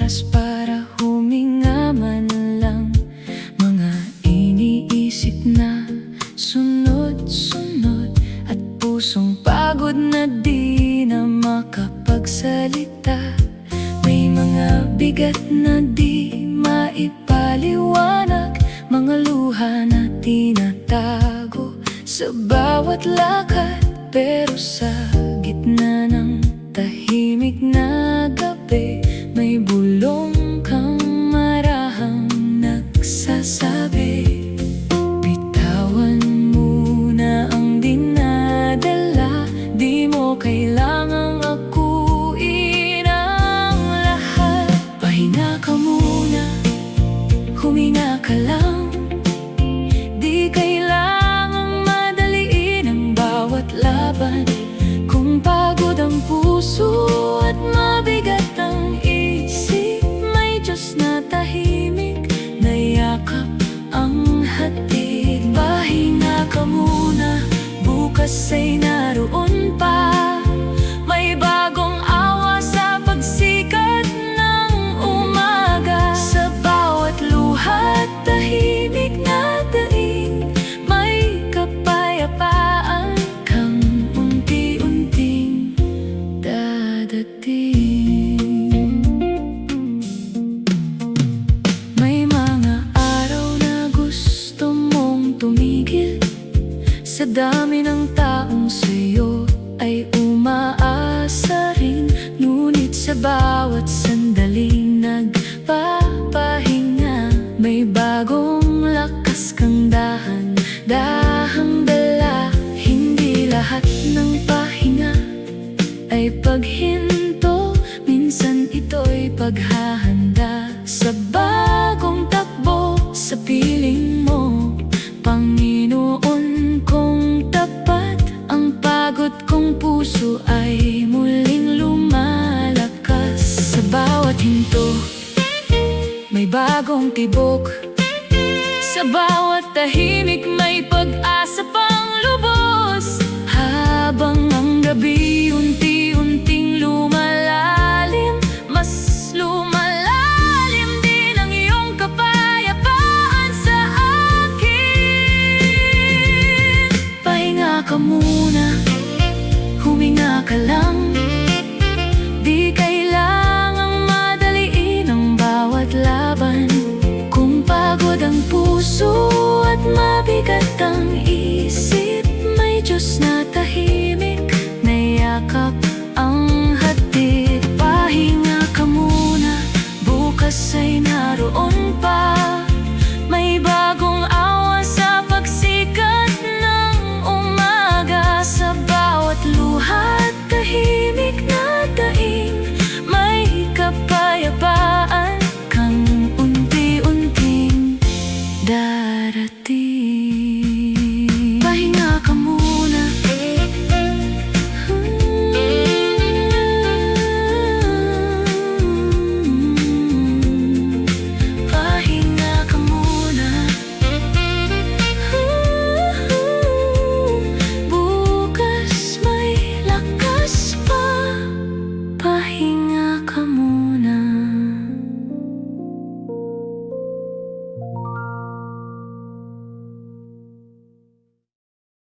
oras para huminga man lang. Mga iniisip na sunod-sunod, at pusong pagod na di na makapagsalita. May mga bigat na di maipaliwanag, mga luha na tinatago sa bawat lakad. Pero sa gitna ng tahimik na gabi, may bulong kang marahang nagsasabi, bitawan muna ang dinadala, di mo kailangang akuin ang lahat. Pahinga ka muna, huminga ka lang, di kailangang madaliin ang bawat laban. Kung pagod ang puso at mabigat ang isip, may Diyos na tahimik na yakap ang hatid. Pahinga ka muna, bukas ay naroon pa. May bagong awa sa pagsikat ng umaga. Sa bawat luha at tahimik na daing, may kapayapaan kang unti-unting dadating. May mga araw na gusto mong tumigil, sa dami ng taong sa'yo ay umaasa rin. Ngunit sa bawat sandaling nagpapahinga, may bagong lakas kang dahan-dahang dala. Hindi lahat ng pahinga ay paghinto, minsan ito'y paghahanda sa bagong takbo. Sa piling mo, Panginoon kong tapat, ang pagod kong puso ay muling lumalakas. Sa bawat hinto, may bagong tibok, sa bawat tahimik may pag-asa pang lubos. Habang ang gabi unti-unting lumalalim, mas lumalalim din ang iyong kapayapaan sa akin. Pahinga ka muna, huminga ka lang, di kailangang madaliin ang bawat laban. Kung pagod ang puso at mabigat ang isip, may Diyos na tahimik